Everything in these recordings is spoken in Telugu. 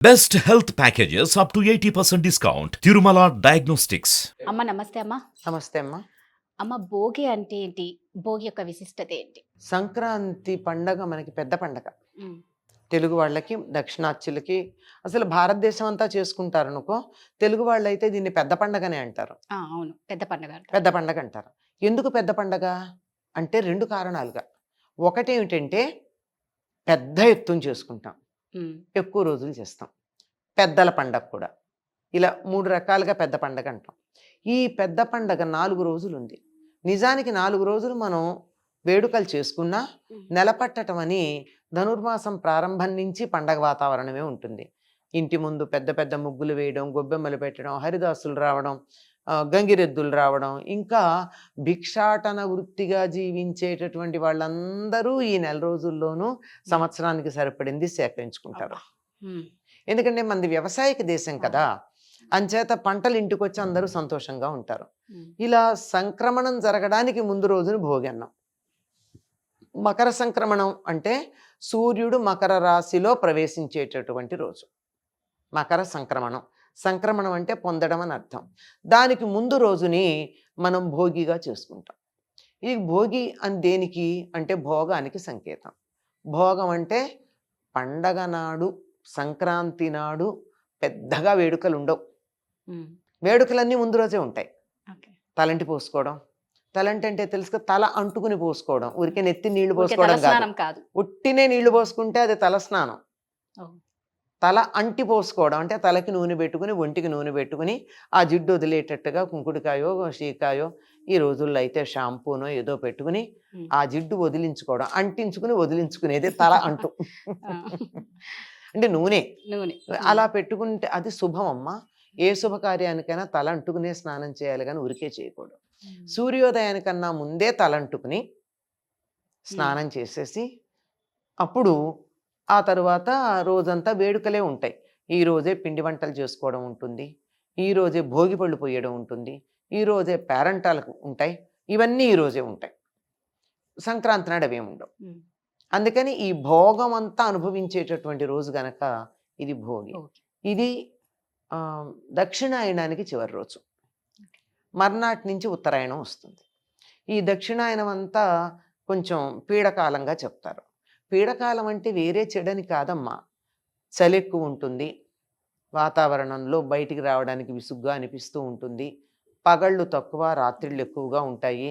Best health packages up to 80% discount. Tirumala Diagnostics. అమ్మ నమస్తే అమ్మ. నమస్తే అమ్మ. అమ్మ భోగి అంటే ఏంటి? భోగి యొక్క విశిష్టత ఏంటి? సంక్రాంతి పండగ మనకి పెద్ద పండగ. హ్మ్. తెలుగు వాళ్ళకి, దక్షిణాచ్యులకి అసలు భారతదేశం అంతా చేసుకుంటారనుకో. తెలుగు వాళ్ళైతే దీన్ని పెద్ద పండగనే అంటారు. అవును. పెద్ద పండుగ అంటారు. పెద్ద పండగ అంటారు. ఎందుకు పెద్ద పండగ? అంటే 2 కారణాలుగా. ఒకటేమిటంటే పెద్ద ఎత్తున చేసుకుంటాం. హ్మ్. ఎక్కువ రోజులు చేస్తాం. పెద్దల పండగ కూడా. ఇలా 3 రకాలుగా పెద్ద పండగ అంటాం. ఈ పెద్ద పండగ 4 రోజులుంది. నిజానికి 4 రోజులు మనం వేడుకలు చేసుకున్నా నెల పట్టటం అని ధనుర్మాసం ప్రారంభం నుంచి పండగ వాతావరణమే ఉంటుంది. ఇంటి ముందు పెద్ద పెద్ద ముగ్గులు వేయడం, గొబ్బెమ్మలు పెట్టడం, హరిదాసులు రావడం, గంగిరెద్దులు రావడం, ఇంకా భిక్షాటన వృత్తిగా జీవించేటటువంటి వాళ్ళందరూ ఈ నెల రోజుల్లోనూ సంవత్సరానికి సరిపడింది సేకరించుకుంటారు. హ్మ్. ఎందుకంటే మనది వ్యవసాయక దేశం కదా, అంచేత పంటలు ఇంటికి వచ్చి అందరూ సంతోషంగా ఉంటారు. హ్మ్. ఇలా సంక్రమణం జరగడానికి ముందు రోజును భోగి అన్నాం. మకర సంక్రమణం అంటే సూర్యుడు మకర రాశిలో ప్రవేశించేటటువంటి రోజు మకర సంక్రమణం. సంక్రమణం అంటే పొందడం అని అర్థం. దానికి ముందు రోజుని మనం భోగిగా చేసుకుంటాం. ఈ భోగి అని దేనికి అంటే భోగానికి సంకేతం. భోగం అంటే పండగ నాడు, సంక్రాంతి నాడు పెద్దగా వేడుకలు ఉండవు. హ్మ్. వేడుకలన్నీ ముందు రోజే ఉంటాయి. ఓకే. తలంటి పోసుకోవడం. తలంటి అంటే తెలుసు కదా, తల అంటుకుని పోసుకోవడం. ఊరికే నెత్తి నీళ్లు ఊరికే పోసుకోవడం కాదు. తలస్నానం కాదు. ఉట్టినే నీళ్లు పోసుకుంటే అది తల స్నానం. ఓ. తల అంటి పోసుకోవడం అంటే తలకి నూనె పెట్టుకుని, ఒంటికి నూనె పెట్టుకుని, ఆ జిడ్డు వదిలేటట్టుగా కుంకుడికాయో, షీకాయో, ఈ రోజుల్లో అయితే షాంపూనో ఏదో పెట్టుకుని హ్మ్. ఆ జిడ్డు వదిలించుకోవడం. అంటించుకుని వదిలించుకునేది తల అంటు. ఆ. అంటే నూనె నూనె. అలా పెట్టుకుంటే అది శుభం అమ్మ. ఏ శుభకార్యానికైనా తల అంటుకునే స్నానం చేయాలి కానీ ఉరికే చేయకూడదు. హ్మ్. సూర్యోదయానికన్నా ముందే తలంటుకుని స్నానం చేసేసి అప్పుడు ఆ తరువాత రోజంతా వేడుకలే ఉంటాయి. ఈ రోజే పిండి వంటలు చేసుకోవడం ఉంటుంది, ఈ రోజే భోగి పళ్ళు పోయడం ఉంటుంది, ఈ రోజే పేరంటాలకు ఉంటాయి. ఇవన్నీ ఈ రోజే ఉంటాయి. సంక్రాంతి నాడు అవేమి ఉండవు. హ్మ్. అందుకని ఈ భోగం అంతా అనుభవించేటటువంటి రోజు గనక ఇది భోగి. ఓకే. ఇది దక్షిణాయనానికి చివరి రోజు. మర్నాటి నుంచి ఉత్తరాయణం వస్తుంది. ఈ దక్షిణాయనం అంతా కొంచెం పీడకాలంగా చెప్తారు. పీడకాలం అంటే వేరే చెడని కాదమ్మా. చలి ఎక్కువ ఉంటుంది, వాతావరణంలో బయటికి రావడానికి విసుగ్గా అనిపిస్తూ ఉంటుంది, పగళ్ళు తక్కువ, రాత్రిళ్ళు ఎక్కువగా ఉంటాయి,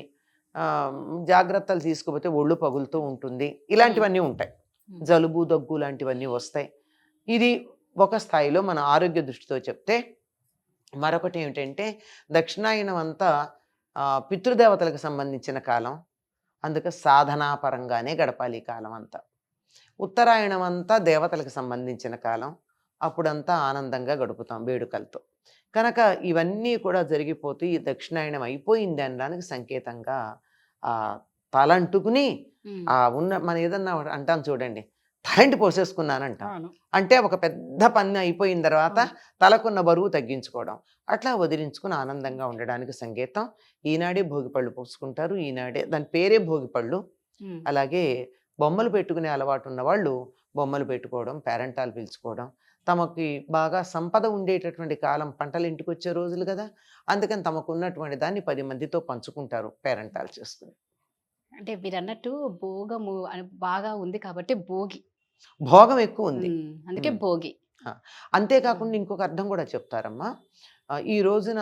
జాగ్రత్తలు తీసుకోకపోతే ఒళ్ళు పగులుతూ ఉంటుంది, ఇలాంటివన్నీ ఉంటాయి. జలుబు దగ్గు లాంటివన్నీ వస్తాయి. ఇది ఒక స్థాయిలో మన ఆరోగ్య దృష్టితో చెప్తే. మరొకటి ఏమిటంటే దక్షిణాయనం అంతా పితృదేవతలకు సంబంధించిన కాలం. అందుకే సాధనాపరంగానే గడపాలి ఈ కాలం అంతా. ఉత్తరాయణం అంతా దేవతలకు సంబంధించిన కాలం. అప్పుడంతా ఆనందంగా గడుపుతాం వేడుకలతో. కనుక ఇవన్నీ కూడా జరిగిపోతూ ఈ దక్షిణాయనం అయిపోయింది అనడానికి సంకేతంగా తలంటుకుని హ్మ్. మనం ఏదన్నా అంటాం చూడండి, తలంటి పోసేసుకున్నానంట. అవును. అంటే ఒక పెద్ద పని అయిపోయిన తర్వాత తలకున్న బరువు తగ్గించుకోవడం, అట్లా వదిలించుకుని ఆనందంగా ఉండడానికి సంకేతం. ఈనాడే భోగిపళ్ళు పోసుకుంటారు. ఈనాడే దాని పేరే భోగిపళ్ళు. హ్మ్. అలాగే బొమ్మలు పెట్టుకునే అలవాటు ఉన్న వాళ్ళు బొమ్మలు పెట్టుకోవడం, పేరంటాలు పిలుచుకోవడం. తమకి బాగా సంపద ఉండేటటువంటి కాలం, పంటలు ఇంటికి వచ్చే రోజులు కదా, అందుకని తమకు ఉన్నటువంటి దాన్ని 10 మందితో పంచుకుంటారు పేరంటాలు చేసుకుని. అంటే మీరన్నట్టు భోగము అని బాగా ఉంది కాబట్టి భోగి. భోగం ఎక్కువ ఉంది. అందుకే భోగి. అంతేకాకుండా ఇంకొక అర్థం కూడా చెప్తారమ్మా. ఈ రోజున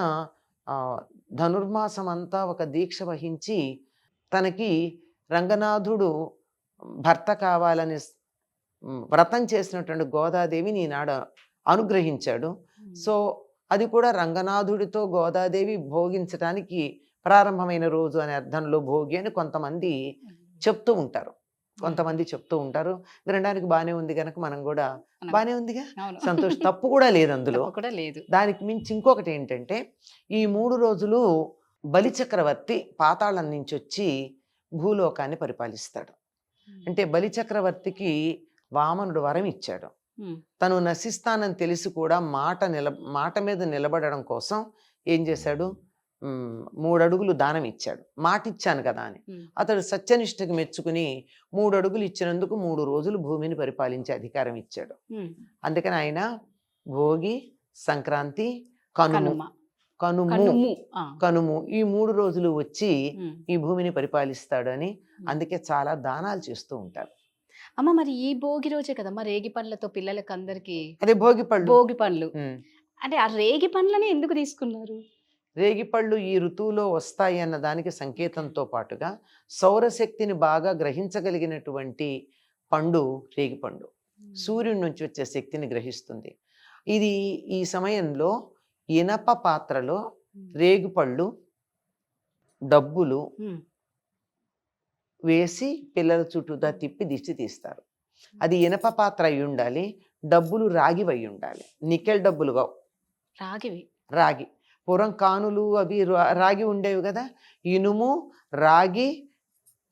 ధనుర్మాసం అంతా ఒక దీక్ష వహించి తనకి రంగనాథుడు భర్త కావాలని వ్రతం చేసినటువంటి గోదాదేవిని ఈనాడు అనుగ్రహించాడు. సో అది కూడా రంగనాథుడితో గోదాదేవి భోగించడానికి ప్రారంభమైన రోజు అనే అర్థంలో భోగి అని కొంతమంది చెప్తూ ఉంటారు. వినడానికి బాగానే ఉంది కనుక మనం కూడా బాగానే ఉందిగా, సంతోషం, తప్పు కూడా లేదు అందులో. దానికి మించి ఇంకొకటి ఏంటంటే ఈ 3 రోజులు బలిచక్రవర్తి పాతాళం నుంచి వచ్చి భూలోకాన్ని పరిపాలిస్తాడు. అంటే బలిచక్రవర్తికి వామనుడు వరం ఇచ్చాడు. తను నశిస్తానని తెలిసి కూడా మాట మీద నిలబడడం కోసం ఏం చేశాడు, 3 అడుగులు దానం ఇచ్చాడు. మాట ఇచ్చాను కదా అని. అతడు సత్యనిష్టకి మెచ్చుకుని 3 అడుగులు ఇచ్చినందుకు 3 రోజులు భూమిని పరిపాలించే అధికారం ఇచ్చాడు. అందుకని ఆయన భోగి, సంక్రాంతి, కనుము. కనుమ కనుము కనుము ఆ. కనుము ఈ 3 రోజులు వచ్చి ఉమ్. ఈ భూమిని పరిపాలిస్తాడు అని అందుకే చాలా దానాలు చేస్తూ ఉంటారు. అమ్మ మరి ఈ భోగి రోజే కదమ్మా రేగి పండ్లతో పిల్లలకి అందరికి అదే భోగి పళ్ళు. భోగి పండ్లు ఉమ్. అంటే ఆ రేగి పండ్లని ఎందుకు తీసుకున్నారు? రేగిపళ్ళు ఈ ఋతువులో వస్తాయి అన్న దానికి సంకేతంతో పాటుగా సౌరశక్తిని బాగా గ్రహించగలిగినటువంటి పండు రేగిపండు. సూర్యుడి నుంచి వచ్చే శక్తిని గ్రహిస్తుంది. ఇది ఈ సమయంలో ఇనప పాత్రలో రేగిపళ్ళు, డబ్బులు ఉమ్. వేసి పిల్లల చుట్టూతా తిప్పి దిష్టి తీస్తారు. అది ఇనప పాత్ర అయి ఉండాలి, డబ్బులు రాగివి అయి ఉండాలి. నికెల్ డబ్బులుగా రాగివి రాగి. పూర్వం కానులు అవి రాగి ఉండేవి కదా. ఇనుము, రాగి,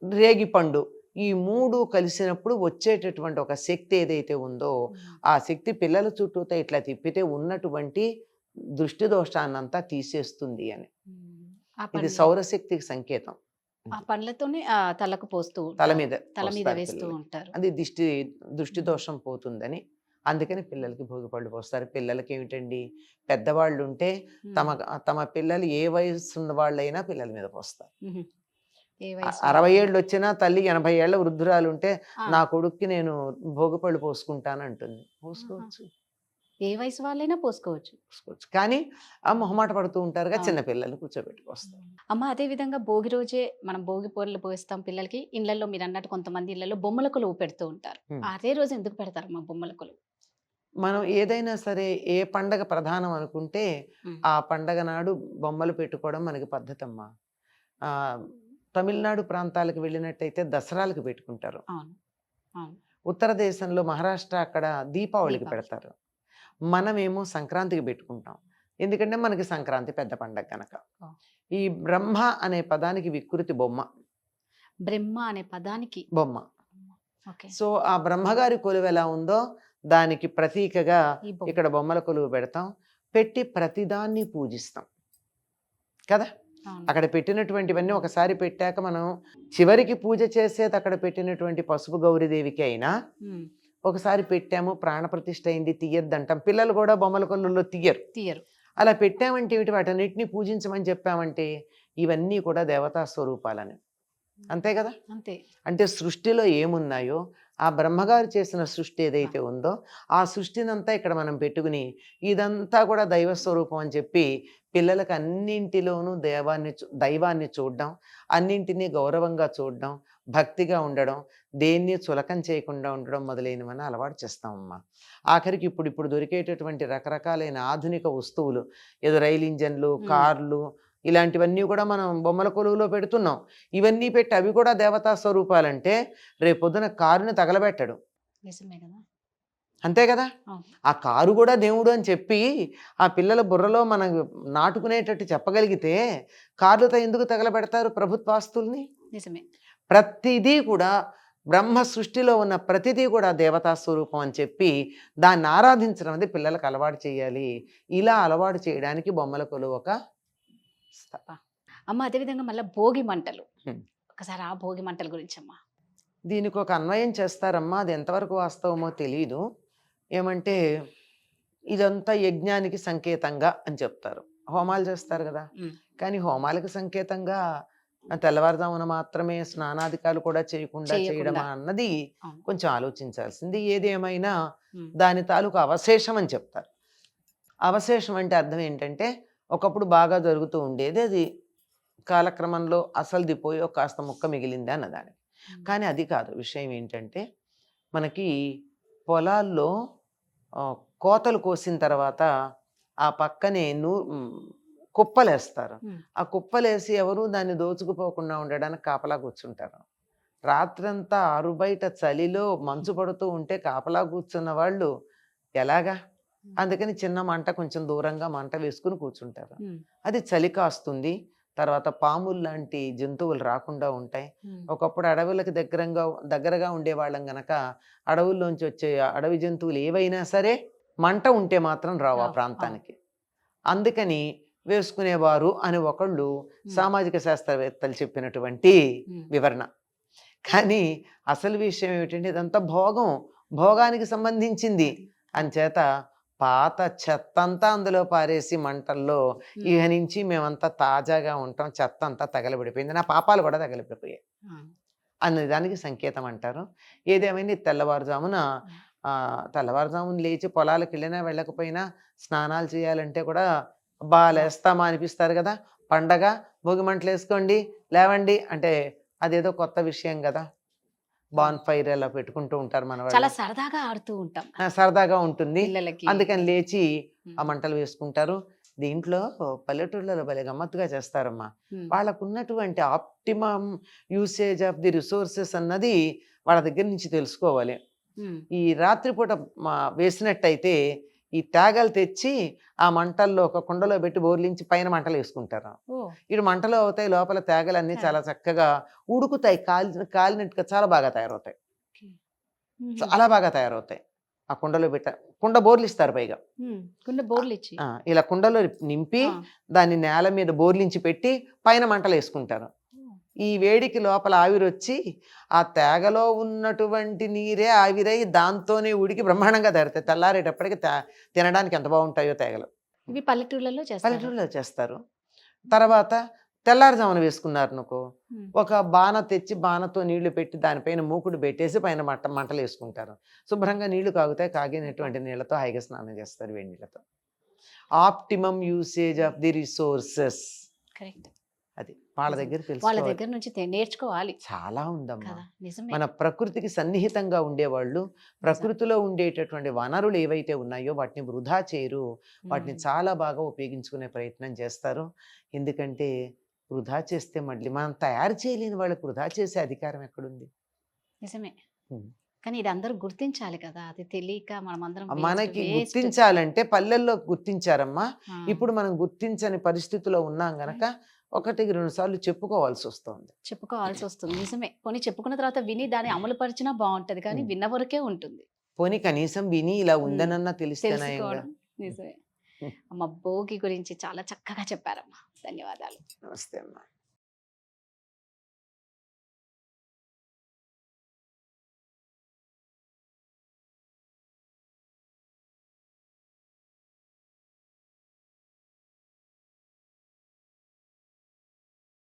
రేగిపండు ఈ 3 కలిసినప్పుడు వచ్చేటటువంటి ఒక శక్తి ఏదైతే ఉందో ఆ శక్తి పిల్లల చుట్టూతో ఇట్లా తిప్పితే ఉన్నటువంటి దృష్టి దోషాన్నంతా తీసేస్తుంది అని. ఆ ఇది పండ్ల సౌరశక్తికి సంకేతం. ఆ పండ్లతోనే తలకు పోస్తూ తల ఉంటారు. మీద తల మీద పోస్తారు వేస్తూ పిల్లలకి. ఉంటారు. అది దృష్టి దోషం పోతుందని అందుకని పిల్లలకి భోగిపళ్ళు పోస్తారు. పిల్లలకి ఏమిటండి, పెద్దవాళ్ళు ఉంటే తమ తమ పిల్లలు ఏ వయసు ఉన్న వాళ్ళైనా పిల్లల మీద పోస్తారు. ఉహు. ఏ వయసు 60 ఏళ్ళు వచ్చినా తల్లి 80 ఏళ్ల వృద్ధురాలు ఉంటే ఆ. నా కొడుక్కి నేను భోగిపళ్ళు పోసుకుంటాను అంటుంది. పోసుకోవచ్చు. ఏ వయసు వాళ్ళైనా పోసుకోవచ్చు. పోసుకోవచ్చు. కానీ ఆ మొహమాట పడుతూ ఉంటారుగా అవును. చిన్న పిల్లల్ని కూర్చోబెట్టి పోస్తారు. అమ్మ అదే విధంగా భోగి రోజే మనం భోగి పొరలు పోస్తాం పిల్లలకి. ఇళ్లలో మీరు అన్నట్టు కొంతమంది ఇళ్లలో బొమ్మల కొలువు పెడుతూ ఉంటారు. అదే రోజు ఎందుకు పెడతారమ్మా బొమ్మల కొలువు? మనం ఏదైనా సరే ఏ పండగ ప్రధానం అనుకుంటే ఉమ్. ఆ పండగ నాడు బొమ్మలు పెట్టుకోవడం మనకి పద్ధతమ్మా. ఆ, తమిళనాడు ప్రాంతాలకు వెళ్ళినట్టయితే దసరాలకు పెట్టుకుంటారు. అవును అవును. ఉత్తర దేశంలో మహారాష్ట్ర అక్కడ దీపావళికి దీపావళి. పెడతారు. మనమేమో సంక్రాంతికి పెట్టుకుంటాం. ఎందుకంటే మనకి సంక్రాంతి పెద్ద పండగ కనుక. ఆ. ఈ బ్రహ్మ అనే పదానికి వికృతి బొమ్మ. బ్రహ్మ అనే పదానికి బొమ్మ. ఓకే. సో ఆ బ్రహ్మగారి కొలువు ఎలా ఉందో దానికి ప్రతీకగా ఈ బొమ్మ. ఇక్కడ బొమ్మల కొలువు పెడతాం. పెట్టి ప్రతిదాన్ని పూజిస్తాం కదా. అవును. అక్కడ పెట్టినటువంటివన్నీ ఒకసారి పెట్టాక మనం చివరికి పూజ చేసేది అక్కడ పెట్టినటువంటి పసుపు గౌరీదేవికి అయినా ఉమ్. ఒకసారి పెట్టాము ప్రాణప్రతిష్ఠ అయింది తీయద్దంటాం. పిల్లలు కూడా బొమ్మల కొలువులో తీయరు. తీయరు. అలా పెట్టామంటే ఏమిటి, వాటన్నిటిని పూజించమని చెప్పామంటే ఇవన్నీ కూడా దేవతా స్వరూపాలని. అంతే కదా. అంతే. అంటే సృష్టిలో ఏమున్నాయో ఆ బ్రహ్మగారు చేసిన సృష్టి ఏదైతే ఉందో ఆ సృష్టినంతా ఇక్కడ మనం పెట్టుకుని ఇదంతా కూడా దైవ స్వరూపం అని చెప్పి పిల్లలకు అన్నింటిలోనూ దైవాన్ని చూడడం, అన్నింటినీ గౌరవంగా చూడడం, భక్తిగా ఉండడం, దేన్ని చులకం చేయకుండా ఉండడం మొదలైనవన్నీ అలవాటు చేస్తామమ్మా. ఆఖరికి ఇప్పుడు దొరికేటటువంటి రకరకాలైన ఆధునిక వస్తువులు, ఏదో రైలు ఇంజన్లు, కార్లు, ఇలాంటివన్నీ కూడా మనం బొమ్మల కొలువులో పెడుతున్నాం. ఇవన్నీ పెట్టి అవి కూడా దేవతా స్వరూపాలంటే రేపొద్దున కారుని తగలబెట్టడు. నిజమే కదా. అంతే కదా. అవును. ఆ కారు కూడా దేవుడు అని చెప్పి ఆ పిల్లల బుర్రలో మనం నాటుకునేటట్టు చెప్పగలిగితే కార్లతో ఎందుకు తగలబెడతారు ప్రభుత్వాస్తుల్ని? నిజమే. ప్రతిదీ కూడా బ్రహ్మ సృష్టిలో ఉన్న ప్రతిదీ కూడా దేవతా స్వరూపం అని చెప్పి దాన్ని ఆరాధించడం అనేది పిల్లలకు అలవాటు చేయాలి. ఇలా అలవాటు చేయడానికి బొమ్మల కొలువు ఒక అమ్మ అదేవిధంగా మళ్ళీ భోగి మంటలు. హ్మ్. ఒకసారి ఆ భోగి మంటల గురించి అమ్మా. దీనికి ఒక అన్వయం చేస్తారమ్మా. అది ఎంతవరకు వాస్తవమో తెలియదు. ఏమంటే ఇదంతా యజ్ఞానికి సంకేతంగా అని చెప్తారు. హోమాలు చేస్తారు కదా. ఉమ్. కానీ హోమాలకు సంకేతంగా తెల్లవారుజామున మాత్రమే స్నానాధికారులు కూడా చేయకుండా చేయడమా అన్నది అవును. కొంచెం ఆలోచించాల్సింది. ఏది ఏమైనా ఉమ్. దాని తాలూకు అవశేషం అని చెప్తారు. అవశేషం అంటే అర్థం ఏంటంటే ఒకప్పుడు బాగా జరుగుతూ ఉండేది, అది కాలక్రమంలో అసలుది పోయో కాస్త ముక్క మిగిలింది అన్నదానికి. కానీ అది కాదు. విషయం ఏంటంటే మనకి పొలాల్లో కోతలు కోసిన తర్వాత ఆ పక్కనే కుప్పలేస్తారు. ఉమ్. ఆ కుప్పలేసి ఎవరు దాన్ని దోచుకుపోకుండా ఉండడానికి కాపలా కూర్చుంటారు. రాత్రంతా ఆరుబయట చలిలో మంచు పడుతూ ఉంటే కాపలా కూర్చున్న వాళ్ళు ఎలాగా? అందుకని చిన్న మంట కొంచెం దూరంగా మంట వేసుకుని కూర్చుంటారు. ఉమ్. అది చలి కాస్తుంది. తర్వాత పాములు లాంటి జంతువులు రాకుండా ఉంటాయి. ఉమ్. ఒకప్పుడు అడవులకు దగ్గరగా ఉండేవాళ్ళం గనక అడవుల్లోంచి వచ్చే అడవి జంతువులు ఏవైనా సరే మంట ఉంటే మాత్రం రావు ఆ రావు. ప్రాంతానికి. అందుకని వేసుకునేవారు అని ఒకళ్ళు సామాజిక శాస్త్రవేత్తలు చెప్పినటువంటి ఉమ్. వివరణ. కానీ అసలు విషయం ఏమిటంటే ఇదంతా భోగానికి సంబంధించింది. అంచేత పాత చెత్తంతా అందులో పారేసి మంటల్లో ఉమ్, ఇక నుంచి మేమంతా తాజాగా ఉంటాం, చెత్త అంతా తగలబడిపోయింది, నా పాపాలు కూడా తగలబడిపోయాయి ఆ, అన్న దానికి సంకేతం అంటారు. ఏదేమైనా ఈ తెల్లవారుజామున తెల్లవారుజామున లేచి పొలాలకు వెళ్ళినా వెళ్ళకపోయినా స్నానాలు చేయాలంటే కూడా లేస్తామా అనిపిస్తారు కదా. పండగ భోగి మంటలు వేసుకోండి లేవండి అంటే అదేదో కొత్త విషయం కదా. బాన్ ఫైర్ అలా పెట్టుకుంటూ ఉంటారు మన చాలా వాళ్ళు. సరదాగా ఆడుతూ ఉంటాం సరదాగా ఉంటుంది. పిల్లలకి. అందుకని లేచి ఉమ్, ఆ మంటలు వేసుకుంటారు. దీంట్లో పల్లెటూళ్ళలో భలే గమ్మత్తుగా చేస్తారమ్మా. ఉమ్, వాళ్ళకున్నటువంటి optimum usage of the resources అన్నది వాళ్ళ దగ్గర నుంచి తెలుసుకోవాలి. ఉమ్, ఈ రాత్రిపూట వేసినట్టయితే ఈ తేగలు తెచ్చి ఆ మంటల్లో ఒక కుండలో పెట్టి బోర్లించి పైన మంటలు వేసుకుంటారు. ఓ, ఇటు మంటలు అవుతాయి, లోపల తేగలన్నీ చాలా చక్కగా ఉడుకుతాయి, కాలినట్టుగా చాలా బాగా తయారవుతాయి, ఓకే. ఉమ్, చాలా బాగా తయారవుతాయి. ఆ కుండలో కుండ బోర్లు ఇస్తారు పైగా. కుండ బోర్లు ఇచ్చి. ఇలా కుండలో నింపి ఆ, దాన్ని నేల మీద బోర్లించి పెట్టి పైన మంటలు వేసుకుంటారు. ఈ వేడికి లోపల ఆవిరొచ్చి ఆ తేగలో ఉన్నటువంటి నీరే ఆవిరై దాంతోనే ఉడికి బ్రహ్మాండంగా తయారుతాయి. తెల్లారేటప్పటికి తినడానికి ఎంత బాగుంటాయో తేగలు. ఇవి పల్లెటూళ్ళలో చేస్తారు. పల్లెటూరులో చేస్తారు. తర్వాత తెల్లారుజామున వేసుకున్నారు అనుకో, ఉమ్, ఒక బాణ తెచ్చి బాణతో నీళ్లు పెట్టి దానిపైన మూకుడు పెట్టేసి పైన మంటలు వేసుకుంటారు. శుభ్రంగా నీళ్లు కాగుతాయి, కాగినటువంటి నీళ్లతో హాయిగా స్నానం చేస్తారు వేడి నీళ్ళతో. Optimum usage of the resources correct. అది వాళ్ళ దగ్గర వాళ్ళ తెలుసుకోవాలి. దగ్గర నుంచి నేర్చుకోవాలి చాలా ఉందమ్మా. కదా. నిజమే. మన ప్రకృతికి సన్నిహితంగా ఉండేవాళ్ళు ప్రకృతిలో ఉండేటటువంటి వనరులు ఏవైతే ఉన్నాయో వాటిని వృధా చేయరు, వాటిని ఉమ్, చాలా బాగా ఉపయోగించుకునే ప్రయత్నం చేస్తారు. ఎందుకంటే వృధా చేస్తే మళ్ళీ మనం తయారు చేయలేని వాళ్ళకి వృధా చేసే అధికారం ఎక్కడుంది? నిజమే. ఉమ్. కానీ ఇది అందరూ గుర్తించాలి కదా, అది తెలియక మనమందరం మనకి గుర్తించాలంటే పల్లెల్లో గుర్తించారమ్మా. ఇప్పుడు మనం గుర్తించని పరిస్థితిలో ఉన్నాం గనక ఒకటికి 2 సార్లు చెప్పుకోవాల్సి వస్తుంది. చెప్పుకోవాల్సి వస్తుంది. నిజమే. పోనీ చెప్పుకున్న తర్వాత విని దాన్ని అమలు పరిచినా బాగుంటది, కానీ ఉమ్. విన్న వరకే ఉంటుంది. పోనీ కనీసం విని ఇలా ఉందనన్నా తెలిస్తేనాయంగా. తెలుసుకోవడం నిజమే. అమ్మ, భోగి గురించి చాలా చక్కగా చెప్పారమ్మా. ధన్యవాదాలు. నమస్తే అమ్మా.